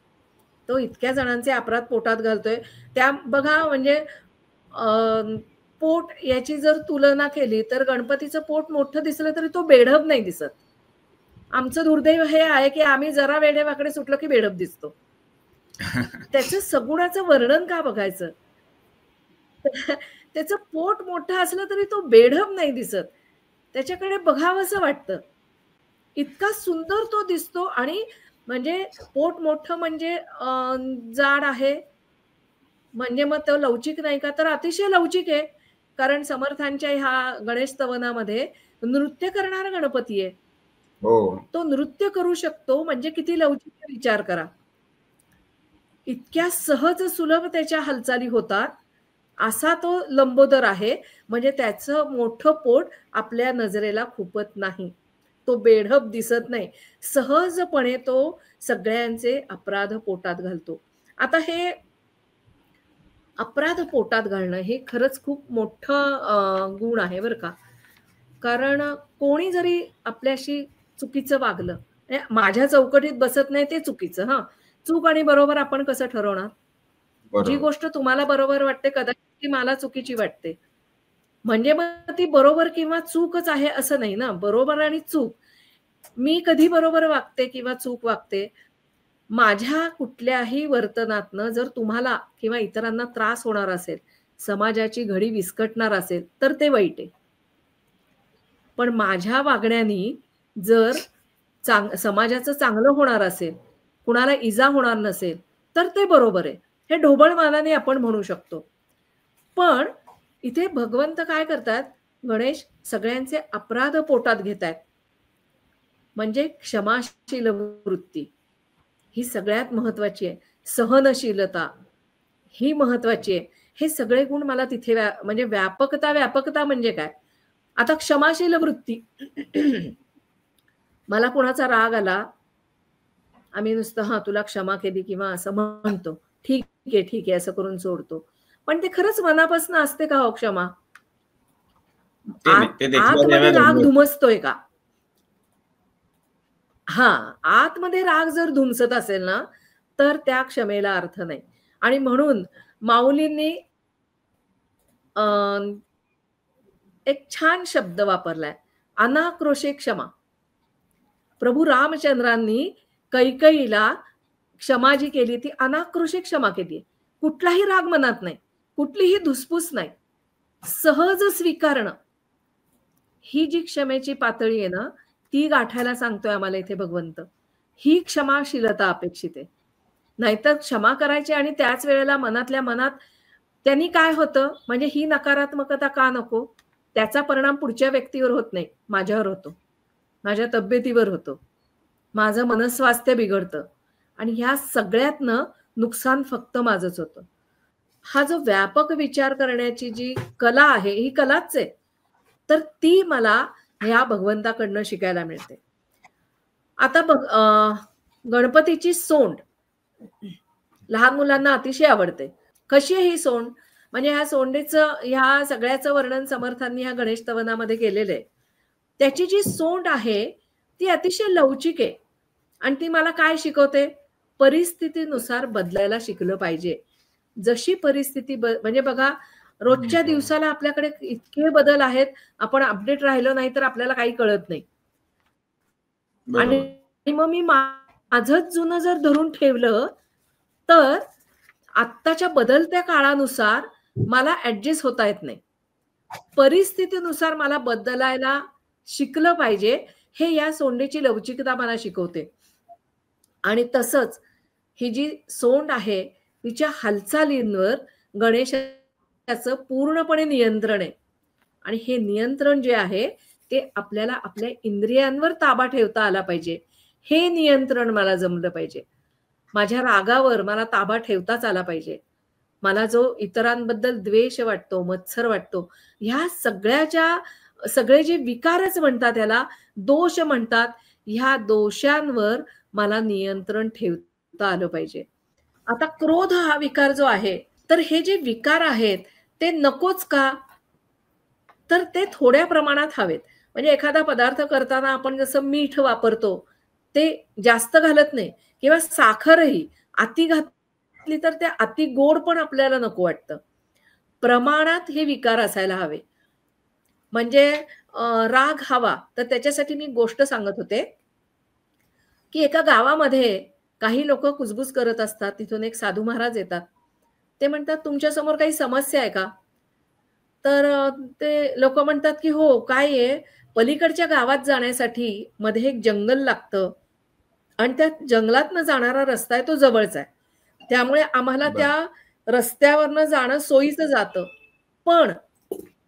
तो इतक्या जणांचे अपराध पोटात घालतोय. त्या बघा, म्हणजे पोट याची जर तुलना केली तर गणपतीचं पोट मोठं दिसलं तरी तो बेढब नाही दिसत. आमचं दुर्दैव हे आहे की आम्ही जरा वेडेवाकडे सुटलो की बेढब दिसतो. त्याचं सगुणाचं वर्णन का बघायचं? त्याचं पोट मोठं असलं तरी तो बेढब नाही दिसत. त्याच्याकडे बघावंसं वाटतं. इतका सुंदर तो दिसतो. आणि म्हणजे पोट मोठं म्हणजे जाड आहे म्हणजे मग तो लवचिक नाही का? तर अतिशय लवचिक आहे. कारण समर्थांच्या ह्या गणेश स्तवनामध्ये नृत्य करणारा गणपती आहे. तो नृत्य करू शकतो म्हणजे किती लवचिक विचार करा. इतक्या सहज सुलभ त्याच्या हालचाली होतात. असा तो लंबोदर आहे. म्हणजे त्याचं मोठं पोट आपल्या नजरेला खुपत नाही. तो बेढब दिसत नाही. सहजपणे तो सगळ्यांचे अपराध पोटात घालतो. आता हे अपराध पोटात घालणं हे खरंच खूप मोठं गुण आहे बरं का. कारण कोणी जरी आपल्याशी चुकीचं वागलं, माझ्या चौकटीत बसत नाही ते चुकीचं. हा, चूक आणि बरोबर आपण कसं ठरवणार? जी गोष्ट तुम्हाला बरोबर वाटते कदाचित ती मला चुकीची वाटते. म्हणजे मग ती बरोबर किंवा चूकच आहे असं नाही ना. बरोबर आणि चूक, मी कधी बरोबर वागते किंवा चूक वागते, माझ्या कुठल्याही वर्तनातनं जर तुम्हाला किंवा इतरांना त्रास होणार असेल, समाजाची घडी विस्कटणार असेल, तर ते वाईट आहे. पण माझ्या वागण्याने जर समाजाचं चांगलं होणार असेल, कुणाला इजा होणार नसेल, तर ते बरोबर आहे. हे ढोबळमानाने आपण म्हणू शकतो. पण इथे भगवंत काय करतात? गणेश सगळ्यांचे अपराध पोटात घेतायत. म्हणजे क्षमाशील वृत्ती ही सगळ्यात महत्वाची आहे. सहनशीलता ही महत्वाची आहे. हे सगळे गुण मला तिथे म्हणजे व्यापकता म्हणजे काय? आता क्षमाशील वृत्ती, मला कुणाचा राग आला, आम्ही नुसतं तुला क्षमा केली किंवा असं म्हणतो, ठीक आहे असं करून सोडतो. पण ते खरंच मनापासून असते का हो क्षमा? आतमध्ये राग धुमसतोय का? आतमध्ये राग जर धुमसत असेल ना, तर त्या क्षमेला अर्थ नाही. आणि म्हणून माऊलींनी एक छान शब्द वापरलाय, अनाक्रोशे क्षमा. प्रभू रामचंद्रांनी कैकेयीला क्षमा जी केली ती अनाक्रोशे क्षमा केली. कुठलाही राग मनात नाही, कुठलीही धुसफूस नाही, सहज स्वीकारणं, ही जी क्षमेची पातळी आहे ना, ती गाठायला सांगतोय आम्हाला इथे भगवंत. ही क्षमाशीलता अपेक्षित आहे. नाहीतर क्षमा करायची आणि त्याच वेळेला मनातल्या मनात त्यांनी काय होतं, म्हणजे ही नकारात्मकता का नको? त्याचा परिणाम पुढच्या व्यक्तीवर होत नाही, माझ्यावर होतो, माझ्या तब्येतीवर होतो, माझं मनस्वास्थ्य बिघडतं आणि ह्या सगळ्यातनं नुकसान फक्त माझंच होतं. हा जो व्यापक विचार करण्याची जी कला आहे, ही कलाच आहे. तर ती मला ह्या भगवंताकडनं शिकायला मिळते. आता गणपतीची सोंड लहान मुलांना अतिशय आवडते. कशी आहे ही सोंड? म्हणजे ह्या सोंडेचं, ह्या सगळ्याचं वर्णन समर्थांनी ह्या गणेश स्तवनामध्ये केलेलं आहे. त्याची जी सोंड आहे ती अतिशय लवचिक आहे आणि ती मला काय शिकवते? परिस्थितीनुसार बदलायला शिकलं पाहिजे. जशी परिस्थिती म्हणजे बघा, रोजच्या दिवसाला आपल्याकडे इतके बदल आहेत, आपण अपडेट राहिलो नाही तर आपल्याला काही कळत नाही. आणि मग मी माझंच जुनं जर धरून ठेवलं तर आत्ताच्या बदलत्या काळानुसार मला ऍडजस्ट होता येत नाही. परिस्थितीनुसार मला बदलायला शिकलं पाहिजे, हे या सोंडेची लवचिकता मला शिकवते. आणि तसंच ही जी सोंड आहे तिच्या हालचालींवर गणेशाचं पूर्णपणे नियंत्रण आहे. आणि हे नियंत्रण जे आहे ते आपल्याला आपल्या इंद्रियांवर ताबा ठेवता आला पाहिजे. हे नियंत्रण मला जमलं पाहिजे. माझ्या रागावर मला ताबा ठेवताच आला पाहिजे. मला जो इतरांबद्दल द्वेष वाटतो, मत्सर वाटतो, ह्या सगळ्याच्या सगळे जे विकारच म्हणतात, त्याला दोष म्हणतात, ह्या दोषांवर मला नियंत्रण ठेवता आलं पाहिजे. आता क्रोध हा विकार जो आहे, तर हे जे विकार आहेत ते नकोच का? तर ते थोड्या प्रमाणात हवेत. म्हणजे एखादा पदार्थ करताना आपण जसं मीठ वापरतो, ते जास्त घालत नाही किंवा साखरही अति घातली तर ते अति गोड पण आपल्याला नको वाटतं. प्रमाणात हे विकार असायला हवे. म्हणजे राग हवा, तर त्याच्यासाठी मी गोष्ट सांगत होते, की एका गावामध्ये काही लोकं कुजबुज करत असतात. तिथून एक साधू महाराज येतात. ते म्हणतात, "तुमच्या समोर काही समस्या आहे का?" तर ते लोकं म्हणतात, की "हो, काय आहे, पलीकडच्या गावात जाण्यासाठी मध्ये एक जंगल लागतं आणि त्या जंगलातनं जाणारा रस्ता आहे तो जवळचा आहे. त्यामुळे आम्हाला बरं. त्या रस्त्यावरनं जाणं सोयीचं जातं. पण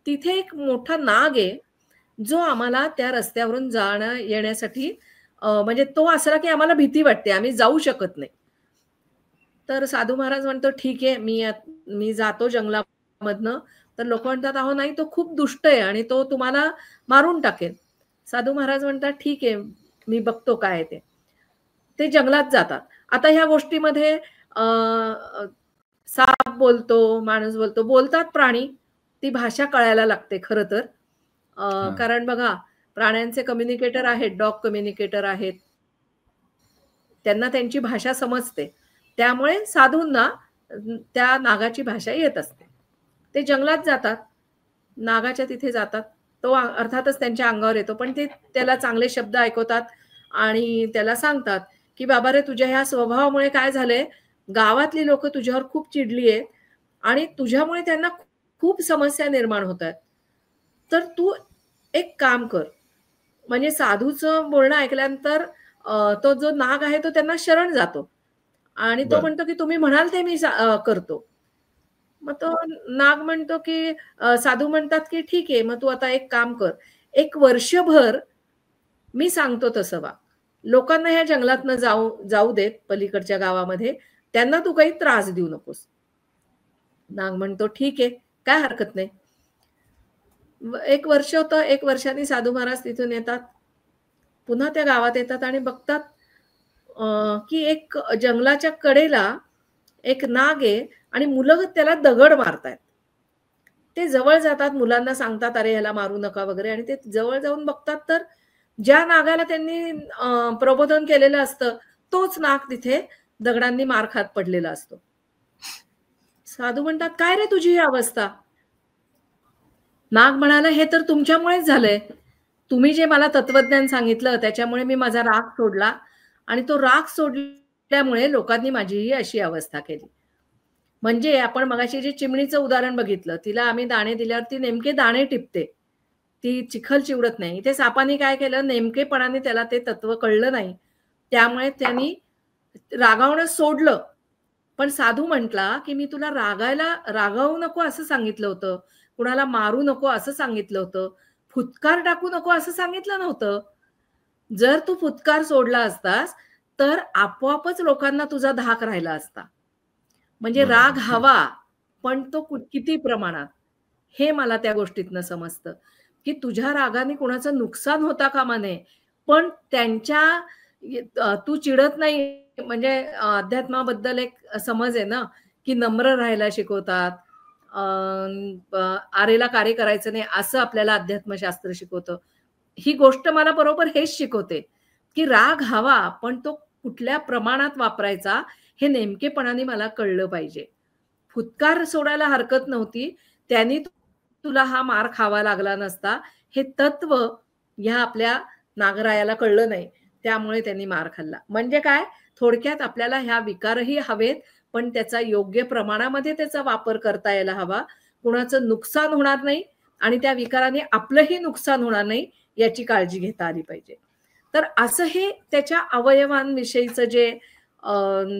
तिथे एक मोठा नाग आहे, जो आम्हाला त्या रस्त्यावरून जाणं येण्यासाठी म्हणजे तो असला की आम्हाला भीती वाटते, आम्ही जाऊ शकत नाही." तर साधू महाराज म्हणतो, "ठीक आहे, मी जातो जंगलामधनं." तर लोकं म्हणतात, "अहो नाही, तो खूप दुष्ट आहे आणि तो तुम्हाला मारून टाकेल." साधू महाराज म्हणतात, "ठीक आहे, मी बघतो काय आहे ते." ते जंगलात जातात. आता ह्या गोष्टीमध्ये अ, अ, साप बोलतो, माणूस बोलतो, बोलतात प्राणी. ती भाषा कळायला लागते खरं तर. हां. कारण बघा, प्राण्यांचे कम्युनिकेटर आहेत, डॉग कम्युनिकेटर आहेत. त्यांना त्यांची भाषा समजते. त्यामुळे साधूंना त्या नागाची भाषा येत असते. ते जंगलात जातात. नागाच्या तिथे जातात. तो अर्थातच त्यांच्या अंगावर येतो. पण ते त्याला चांगले शब्द ऐकवतात आणि त्याला सांगतात, की "बाबा रे, तुझ्या ह्या स्वभावामुळे काय झालंय, गावातली लोकं तुझ्यावर खूप चिडली आहेत आणि तुझ्यामुळे त्यांना खूप समस्या निर्माण होत आहेत. तर तू एक काम कर." म्हणजे साधूचं बोलणं ऐकल्यानंतर तो जो नाग आहे तो त्यांना शरण जातो आणि तो बरं. म्हणतो, की "तुम्ही म्हणाल ते मी करतो." मग तो नाग म्हणतो, की साधू म्हणतात, की "ठीक आहे, मग तू आता एक काम कर. एक वर्षभर मी सांगतो तसं वाग. लोकांना ह्या जंगलातनं जाऊ जाऊ देत पलीकडच्या गावामध्ये. त्यांना तू काही त्रास देऊ नकोस." नाग म्हणतो, "ठीक आहे, काय हरकत नाही." 1 वर्ष होतं. 1 वर्षांनी साधू महाराज तिथून येतात. पुन्हा त्या गावात येतात आणि बघतात की एक जंगलाच्या कडेला एक नाग आहे आणि मुलं त्याला दगड मारतायत. ते जवळ जातात, मुलांना सांगतात, "अरे ह्याला मारू नका" वगैरे आणि ते जवळ जाऊन बघतात तर ज्या नागाला त्यांनी प्रबोधन केलेलं असतं, तोच नाग तिथे दगडांनी मार खात पडलेला असतो. साधू म्हणतात, "काय रे तुझी ही अवस्था?" नाग म्हणाला, "हे तर तुमच्यामुळेच झालंय. तुम्ही जे मला तत्वज्ञान सांगितलं त्याच्यामुळे मी माझा राग सोडला आणि तो राग सोडल्यामुळे लोकांनी माझी ही अशी अवस्था केली." म्हणजे आपण मगाशी जे चिमणीचं उदाहरण बघितलं, तिला आम्ही दाणे दिल्यावर ती नेमके दाणे टिपते. ती चिखल चिवडत नाही. इथे सापाने काय केलं, नेमकेपणाने त्याला ते तत्व कळलं नाही. त्यामुळे त्यांनी रागावणं सोडलं. पण साधू म्हटला, की "मी तुला रागावू नको असं सांगितलं होतं. कुणाला मारू नको असं सांगितलं होतं. फुत्कार टाकू नको असं सांगितलं नव्हतं. जर तू फुत्कार सोडला असतास, तर आपोआपच लोकांना तुझा धाक राहिला असता." म्हणजे राग बरोबर. हवा, पण तो किती प्रमाणात, हे मला त्या गोष्टीतनं समजतं, की तुझ्या रागाने कुणाचं नुकसान होता कामा नये. पण त्यांच्या तू चिडत नाही म्हणजे अध्यात्माबद्दल एक समज आहे ना, की नम्र राहायला शिकवतात. अ, आरेला कार्य करायचं नाही असं आपल्याला अध्यात्मशास्त्र शिकवतं. ही गोष्ट मला बरोबर हेच शिकवते, की राग हवा, पण तो कुठल्या प्रमाणात वापरायचा हे नेमकेपणाने मला कळलं पाहिजे. फुत्कार सोडायला हरकत नव्हती. त्यांनी तुला हा मार खावा लागला नसता. हे तत्व ह्या आपल्या नागरायाला कळलं नाही. त्यामुळे त्यांनी मार खाल्ला. म्हणजे काय? थोडक्यात आपल्याला ह्या विकारही हवेत, पण त्याचा योग्य प्रमाणामध्ये त्याचा वापर करता यायला हवा. कुणाचं नुकसान होणार नाही आणि त्या विकाराने आपलंही नुकसान होणार नाही, याची काळजी घेता आली पाहिजे. तर असं हे त्याच्या अवयवांविषयीचं जे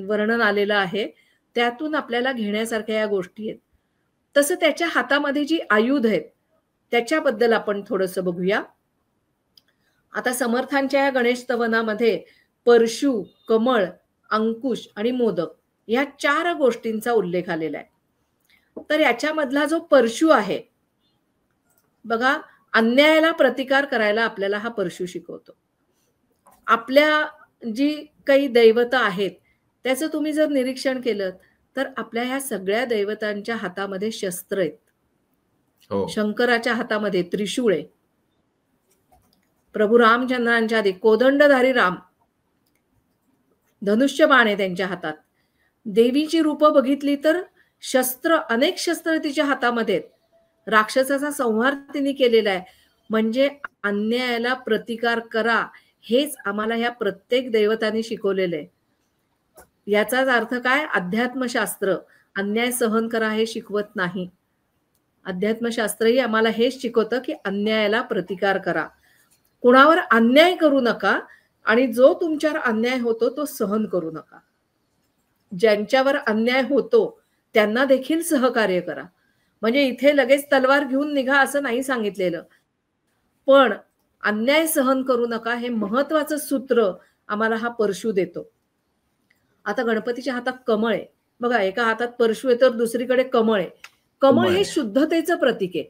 वर्णन आलेलं आहे, त्यातून आपल्याला घेण्यासारख्या या गोष्टी आहेत. तसं त्याच्या हातामध्ये जी आयुध आहेत, त्याच्याबद्दल आपण थोडंसं बघूया. आता समर्थांच्या या गणेश स्तवनामध्ये परशु, कमळ, अंकुश आणि मोदक या 4 गोष्टींचा उल्लेख आलेला आहे. तर याच्यामधला जो परशु आहे, बघा अन्यायाला प्रतिकार करायला आपल्याला हा परशु शिकवतो. आपल्या जी काही दैवता आहेत त्याचं तुम्ही जर निरीक्षण केलं तर आपल्या ह्या सगळ्या दैवतांच्या हातामध्ये शस्त्र आहेत. शंकराच्या हातामध्ये त्रिशूळ आहे. प्रभू रामचंद्रांच्या आधी कोदंडधारी राम, धनुष्य बाण आहे त्यांच्या हातात. देवीची रूपं बघितली तर शस्त्र, अनेक शस्त्र तिच्या हातामध्ये आहेत. राक्षसाचा संहार तिने केलेला आहे. म्हणजे अन्यायाला प्रतिकार करा हेच आम्हाला ह्या प्रत्येक दैवतांनी शिकवलेलं आहे. याचाच अर्थ काय? अध्यात्मशास्त्र अन्याय सहन करा हे शिकवत नाही. अध्यात्मशास्त्रही आम्हाला हेच शिकवतं की अन्यायाला प्रतिकार करा, कुणावर अन्याय करू नका आणि जो तुमच्यावर अन्याय होतो तो सहन करू नका. ज्यांच्यावर अन्याय होतो त्यांना देखील सहकार्य करा. म्हणजे इथे लगेच तलवार घेऊन निघा असं नाही सांगितलेलं, पण अन्याय सहन करू नका हे महत्वाचं सूत्र आम्हाला हा परशु देतो. आता गणपतीच्या हातात कमळ आहे बघा, एका हातात परशु आहे तर दुसरीकडे कमळ आहे. कमळ हे शुद्धतेचं प्रतीक आहे.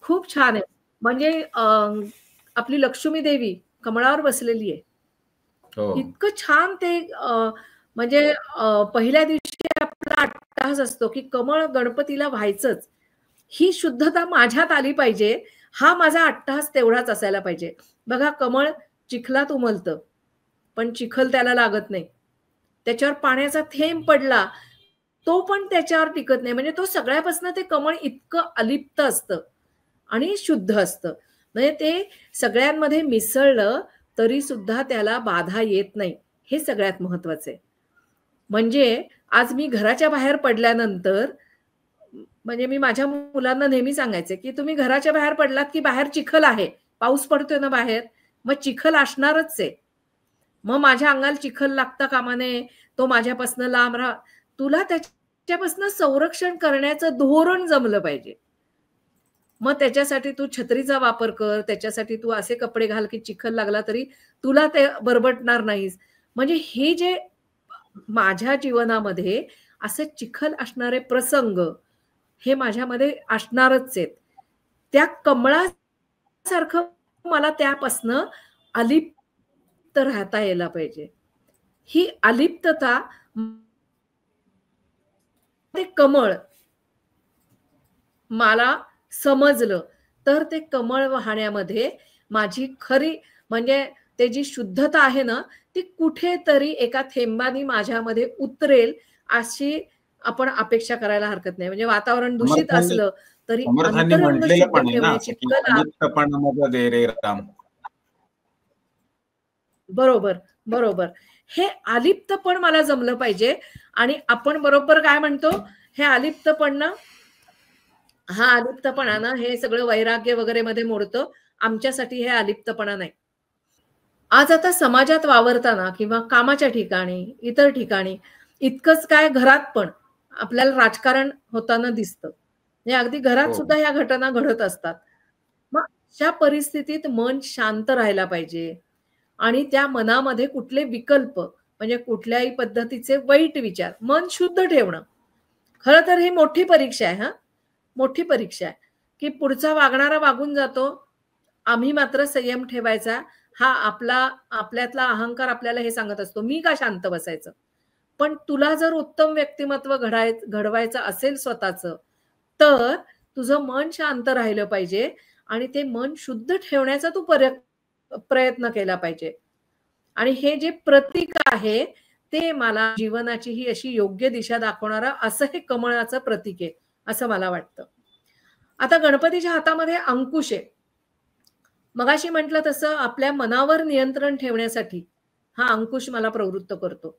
खूप छान आहे. म्हणजे आपली लक्ष्मी देवी कमळावर बसलेली आहे. इतकं छान ते म्हणजे पहिल्या दिवशी आपला अट्टहास असतो की कमळ गणपतीला व्हायचंच, ही शुद्धता माझ्यात आली पाहिजे, हा माझा अट्टहास तेवढाच असायला पाहिजे. बघा कमळ चिखलात उमलतं पण चिखल त्याला लागत नाही. त्याच्यावर पाण्याचा थेंब पडला तो पण त्याच्यावर टिकत नाही. म्हणजे तो सगळ्यापासून ते कमळ इतकं अलिप्त असतं आणि शुद्ध असतं. म्हणजे ते सगळ्यांमध्ये मिसळलं तरी सुद्धा त्याला बाधा येत नाही, हे सगळ्यात महत्वाचं आहे. म्हणजे आज मी घराच्या बाहेर पडल्यानंतर, म्हणजे मी माझ्या मुलांना नेहमी सांगायचे की तुम्ही घराच्या बाहेर पडलात की बाहेर चिखल आहे, पाऊस पडतोय ना बाहेर, मग चिखल असणारच आहे. मग माझ्या अंगाला चिखल लागता कामा नये, तो माझ्यापासून लांब राहा. तुला त्याच्यापासून संरक्षण करण्याचं धोरण जमलं पाहिजे. मग त्याच्यासाठी तू छत्रीचा वापर कर, त्याच्यासाठी तू असे कपडे घाल की चिखल लागला तरी तुला ते बरबटणार नाहीस. म्हणजे हे जे माझ्या जीवनामध्ये असं चिखल असणारे प्रसंग हे माझ्यामध्ये असणारच आहेत. त्या कमळासारखं मला त्यापासनं अलिप्त राहता यायला पाहिजे. ही अलिप्तता, ते कमळ मला समजलं तर ते कमळ वाहण्यामध्ये माझी खरी म्हणजे ते जी शुद्धता आहे ना ती कुठेतरी एका थेंबानी माझ्यामध्ये उतरेल अशी आपण अपेक्षा करायला हरकत नाही. म्हणजे वातावरण दूषित असलं तरी अंतरंग शुद्ध ठेवण्याची कला. बरोबर बरोबर. हे अलिप्तपण मला जमलं पाहिजे. आणि आपण बरोबर काय म्हणतो, हे अलिप्तपण ना, हा अलिप्तपणा ना हे सगळं वैराग्य वगैरे मध्ये मोडतं. आमच्यासाठी हे अलिप्तपणा नाही. आज आता समाजात वावरताना किंवा कामाच्या ठिकाणी, इतर ठिकाणी, इतकंच काय घरात पण आपल्याला राजकारण होताना दिसतं. म्हणजे अगदी घरात सुद्धा ह्या घटना घडत असतात. मग अशा परिस्थितीत मन शांत राहायला पाहिजे आणि त्या मनामध्ये कुठले विकल्प म्हणजे कुठल्याही पद्धतीचे वाईट विचार, मन शुद्ध ठेवणं. खरं तर ही मोठी परीक्षा आहे. हा मोठी परीक्षा आहे की पुढचा वागणारा वागून जातो, आम्ही मात्र संयम ठेवायचा. हा आपल्यातला अहंकार आपल्याला हे सांगत असतो, मी का शांत बसायचं. पण तुला जर उत्तम व्यक्तिमत्व घडवायचं असेल स्वतःचं, तर तुझं मन शांत राहिलं पाहिजे आणि ते मन शुद्ध ठेवण्याचा तू प्रयत्न केला पाहिजे. आणि हे जे प्रतीक आहे ते मला जीवनाची ही अशी योग्य दिशा दाखवणारा असं हे कमळाचं प्रतीक आहे असं मला वाटतं. आता गणपतीच्या हातामध्ये अंकुश आहे. मगाशी म्हटलं तसं आपल्या मनावर नियंत्रण ठेवण्यासाठी हा अंकुश मला प्रवृत्त करतो.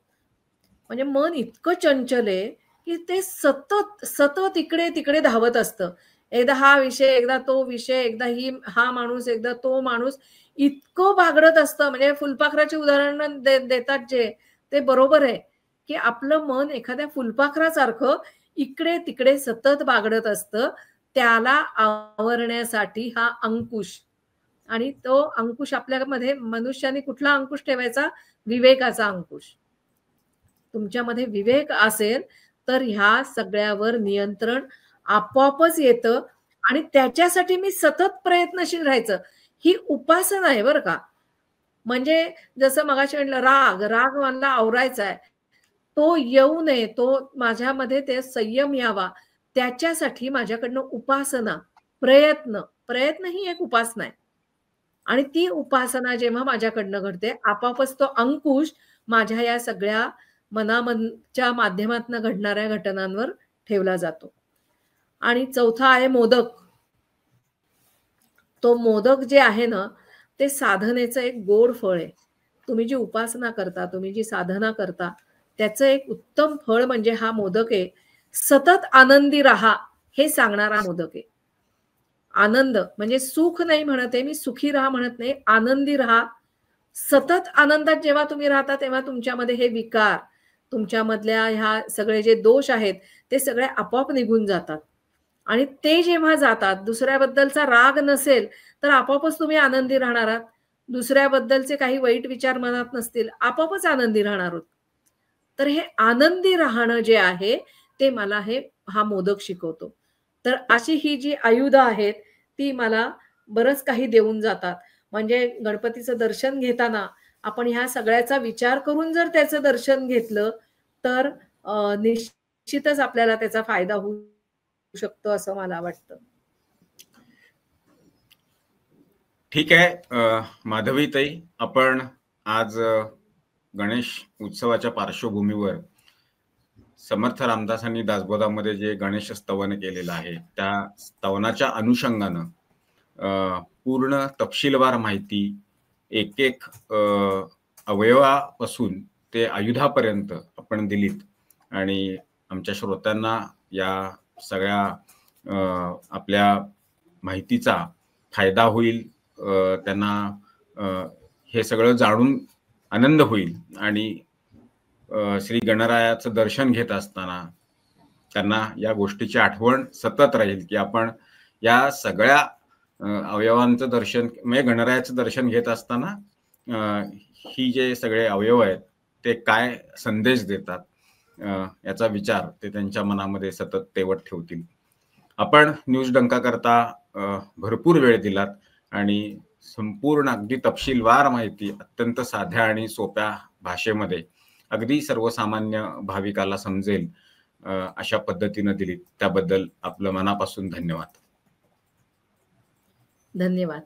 म्हणजे मन इतकं चंचल आहे की ते सतत सतत इकडे तिकडे धावत असतं. एकदा हा विषय, एकदा तो विषय, एकदा हा माणूस, एकदा तो माणूस, इतकं बागडत असतं. म्हणजे फुलपाखराचे उदाहरण देतात जे, ते बरोबर आहे की आपलं मन एखाद्या फुलपाखरासारखं इकडे तिकडे सतत बागडत असतं. त्याला आवरण्यासाठी हा अंकुश, आणि तो अंकुश आपल्यामध्ये मनुष्याने कुठला अंकुश ठेवायचा? विवेकाचा अंकुश. तुमच्यामध्ये विवेक असेल तर ह्या सगळ्यावर नियंत्रण आपोआपच येतं आणि त्याच्यासाठी मी सतत प्रयत्नशील राहायचं. ही उपासना आहे बरं का. म्हणजे जसं मगाशी म्हटलं राग मला आवरायचा आहे, तो येऊ नये, तो माझ्यामध्ये ते संयम यावा, त्याच्यासाठी माझ्याकडनं उपासना, प्रयत्न ही एक उपासना आहे. आणि ती उपासना जेव्हा माझ्याकडनं घडते, आपोआपच तो अंकुश माझ्या या सगळ्या मनाच्या माध्यमातून घडणाऱ्या घटनांवर ठेवला जातो. आणि चौथा आहे मोदक. तो मोदक जे आहे ना, ते साधनेचं एक गोड फळ आहे. तुम्ही जी उपासना करता, तुम्ही जी साधना करता, त्याचं एक उत्तम फळ म्हणजे हा मोदक आहे. सतत आनंदी राहा हे सांगणारा मोदक आहे. आनंद म्हणजे सुख नाही म्हणत आहे मी, सुखी राहा म्हणत नाही, आनंदी राहा. सतत आनंदात जेव्हा तुम्ही राहता तेव्हा तुमच्यामध्ये हे विकार, तुमच्यामधल्या ह्या सगळे जे दोष आहेत ते सगळे आपोआप निघून जातात. आणि ते जेव्हा जातात, दुसऱ्याबद्दलचा राग नसेल तर आपोआपच तुम्ही आनंदी राहणार आहात. दुसऱ्याबद्दलचे काही वाईट विचार मनात नसतील, आपोआपच आनंदी राहणार आहोत. तर हे आनंदी राहणं जे आहे ते मला हा मोदक शिकवतो. तर अशी ही जी आयुध आहेत ती मला बरंच काही देऊन जातात. म्हणजे गणपतीचं दर्शन घेताना आपण ह्या सगळ्याचा विचार करून जर त्याचं दर्शन घेतलं तर निश्चितच आपल्याला त्याचा फायदा होऊ शकतो असं मला वाटतं. ठीक आहे माधवीताई, आपण आज गणेश उत्सवाच्या पार्श्वभूमीवर समर्थ रामदासांनी दासबोधामध्ये जे गणेश स्तवन केलेलं आहे त्या स्तवनाच्या अनुषंगानं पूर्ण तपशीलवार माहिती एक एक अवयवापासून ते आयुधापर्यंत आपण दिलीत आणि आमच्या श्रोत्यांना या सगळ्या आपल्या माहितीचा फायदा होईल, त्यांना हे सगळं जाणून आनंद होईल आणि श्री गणरायाचं दर्शन घेत असताना त्यांना या गोष्टीची आठवण सतत राहील की आपण या सगळ्या अवयवांचं दर्शन म्हणजे गणरायाचं दर्शन घेत असताना ही जे सगळे अवयव आहेत ते काय संदेश देतात याचा विचार ते त्यांच्या मनामध्ये सतत तेवत ठेवतील. आपण न्यूज डंका करता भरपूर वेळ दिलात आणि संपूर्ण अगदी तपशीलवार माहिती अत्यंत साध्या आणि सोप्या भाषेमध्ये अगदी सर्वसामान्य भाविकाला समजेल अशा पद्धतीने दिली, त्याबद्दल आपलं मनापासून धन्यवाद. धन्यवाद.